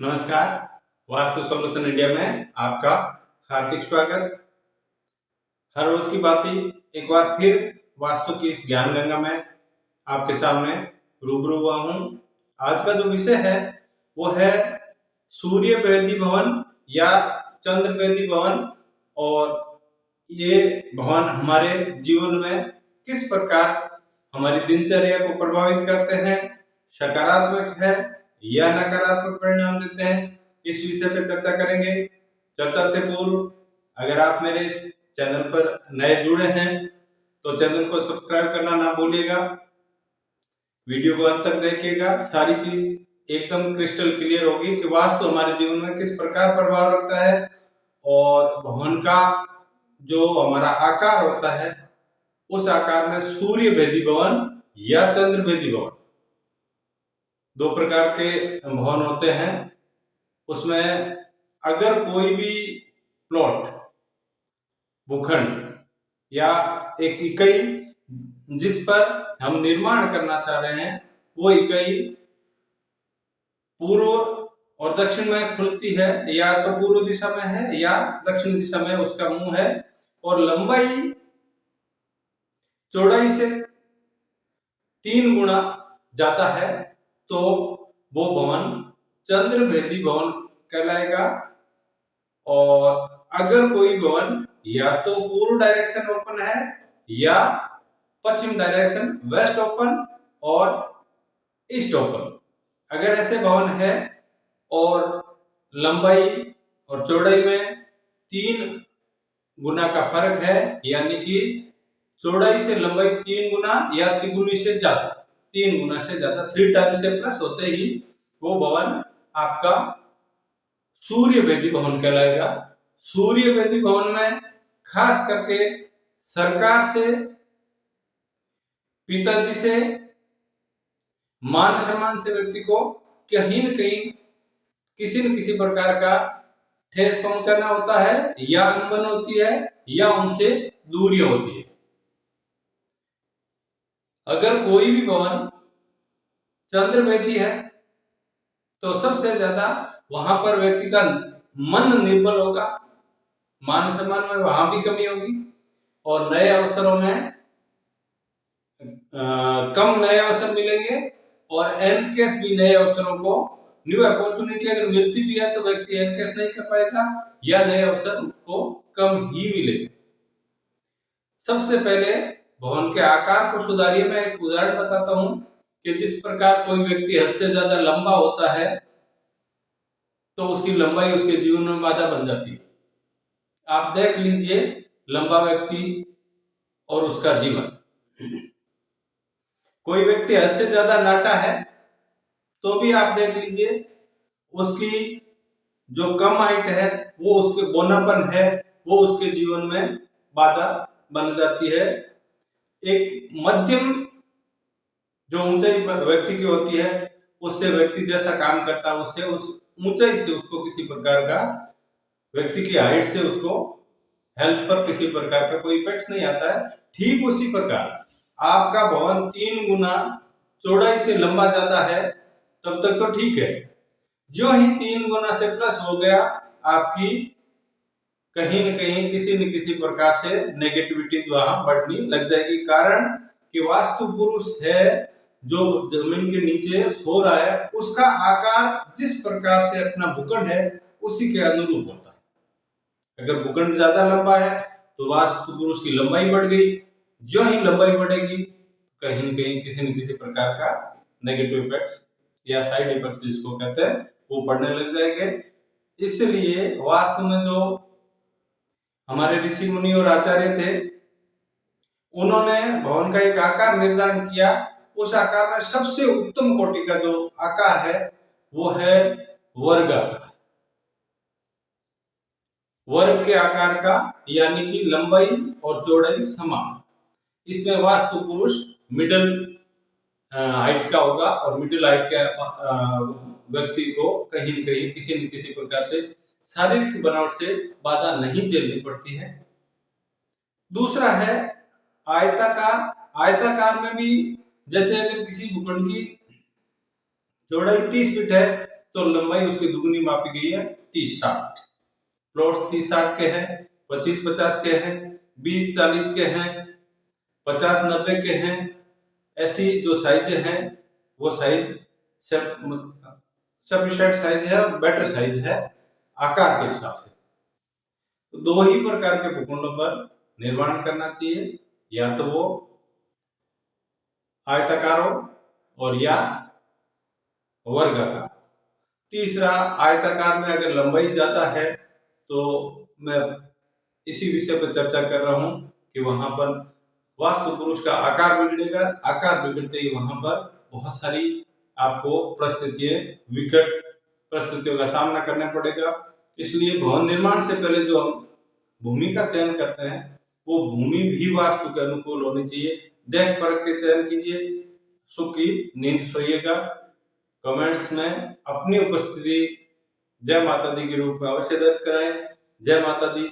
नमस्कार। Vastu solution India में आपका हार्दिक स्वागत। हर रोज की भांति एक बार फिर वास्तु की इस ज्ञान गंगा में आपके सामने रूबरू हुआ हूँ। आज का जो विषय है वो है सूर्य वेदी भवन या चंद्र वेदी भवन, और ये भवन हमारे जीवन में किस प्रकार हमारी दिनचर्या को प्रभावित करते हैं, सकारात्मक है या नकारात्मक परिणाम देते हैं, इस विषय पे चर्चा करेंगे। चर्चा से पूर्व अगर आप मेरे इस चैनल पर नए जुड़े हैं तो चैनल को सब्सक्राइब करना ना भूलिएगा, वीडियो को अंत तक देखिएगा। सारी चीज एकदम क्रिस्टल क्लियर होगी कि वास्तु हमारे जीवन में किस प्रकार प्रभाव रखता है, और भवन का जो हमारा आकार होता है उस आकार में सूर्य वेदी भवन या चंद्र वेदी भवन, दो प्रकार के भवन होते हैं। उसमें अगर कोई भी प्लॉट, भूखंड या एक इकाई जिस पर हम निर्माण करना चाह रहे हैं, वो इकाई पूर्व और दक्षिण में खुलती है, या तो पूर्व दिशा में है या दक्षिण दिशा में उसका मुंह है, और लंबाई चौड़ाई से 3 गुना ज्यादा है, तो वो भवन चंद्र वेदी भवन कहलाएगा। और अगर कोई भवन या तो पूर्व डायरेक्शन ओपन है या पश्चिम डायरेक्शन वेस्ट ओपन और ईस्ट ओपन, अगर ऐसे भवन है और लंबाई और चौड़ाई में 3 गुना का फर्क है, यानी कि चौड़ाई से लंबाई 3 गुना या तिगुनी से ज्यादा, 3 गुना से ज्यादा, 3 टाइम से प्लस होते ही वो भवन आपका सूर्य वेदी भवन कहलाएगा। सूर्य वेदी भवन में खास करके सरकार से, पिताजी से, मान सम्मान से व्यक्ति को कहीं न कहीं किसी न किसी प्रकार का ठेस पहुंचाना होता है, या अनबन होती है, या उनसे दूरियां होती है। अगर कोई भी भवन चंद्र वेदी है तो सबसे ज्यादा वहां पर व्यक्ति का मन निर्बल होगा, मान सम्मान में वहां भी कमी होगी, और नए अवसरों में कम नए अवसर मिलेंगे, और एनकेस भी नए अवसरों को, न्यू अपॉर्चुनिटी अगर मिलती भी है तो व्यक्ति एनकेस नहीं कर पाएगा, या नए अवसर को कम ही मिलेंगे। सबसे पहले भवन के आकार को सुधारिए। मैं एक उदाहरण बताता हूं कि जिस प्रकार कोई व्यक्ति हद से ज्यादा लंबा होता है तो उसकी लंबाई उसके जीवन में बाधा बन जाती है। आप देख लीजिए लंबा व्यक्ति और उसका जीवन। कोई व्यक्ति हद से ज्यादा नाटा है तो भी आप देख लीजिए उसकी जो कम हाइट है, वो उसके बोनापन है, वो उसके जीवन में बाधा बन जाती है। एक मध्यम जो ऊंचाई व्यक्ति की होती है, उससे व्यक्ति जैसा काम करता है, उससे उस ऊंचाई से उसको किसी प्रकार का, व्यक्ति की हाइट से उसको हेल्थ पर किसी प्रकार का कोई इफेक्ट नहीं आता है। ठीक उसी प्रकार आपका भवन 3 गुना चौड़ाई से लंबा ज्यादा है तब तक तो ठीक है, जो ही 3 गुना से प्लस हो गया, आपकी कहीं न कहीं किसी न किसी प्रकार से नेगेटिविटी वहां बढ़नी लग जाएगी। कारण कि वास्तु पुरुष है जो जमीन के नीचे सो रहा है, उसका आकार जिस प्रकार से अपना भूखंड है उसी के अनुरूप होता है। अगर भूखंड ज्यादा लंबा है तो वास्तु पुरुष की लंबाई बढ़ गई, जो ही लंबाई बढ़ेगी कहीं न कहीं किसी न किसी प्रकार का नेगेटिव इफेक्ट्स या साइड इफेक्ट्स जिसको कहते हैं वो पड़ने लग जाएंगे। इसलिए वास्तु में जो हमारे ऋषि मुनि और आचार्य थे, उन्होंने भवन का एक आकार निर्धारण किया। उस आकार में सबसे उत्तम कोटि का जो आकार है वो है वर्ग आकार। वर्ग के आकार का, यानी कि लंबाई और चौड़ाई समान। इसमें वास्तु पुरुष मिडिल हाइट का होगा, और मिडिल हाइट के व्यक्ति को कहीं न कहीं किसी न किसी प्रकार से शारीरिक बनावट से बाधा नहीं झेलनी पड़ती है। दूसरा है आयताकार। आयताकार में भी जैसे अगर किसी भूखंड की चौड़ाई 30 फीट है तो लंबाई उसकी दुगनी मापी गई है 30-60। प्लॉट्स 30-60 के हैं, 25-50 के हैं, 20-40 के हैं, 50-90 के हैं। ऐसी जो साइज हैं वो साइज सफिशिएंट साइज है और बेटर साइज है आकार के हिसाब से। तो दो ही प्रकार के भूखंडों पर निर्माण करना चाहिए, या तो वो आयताकार हो और या वर्गाकार। तीसरा, आयताकार में अगर लंबाई ज्यादा है तो मैं इसी विषय पर चर्चा कर रहा हूं कि वहां पर वास्तु पुरुष का आकार बिगड़ेगा। आकार बिगड़ते ही वहां पर बहुत सारी आपको विकट परिस्थितियों का सामना करना पड़ेगा। इसलिए भवन निर्माण से पहले जो हम भूमि का चयन करते हैं वो भूमि भी वास्तु के अनुकूल होनी चाहिए। देख परख के चयन कीजिए। सुख की नींद सोइएगा। कमेंट्स में अपनी उपस्थिति जय माता दी के रूप में अवश्य दर्ज कराएं। जय माता दी।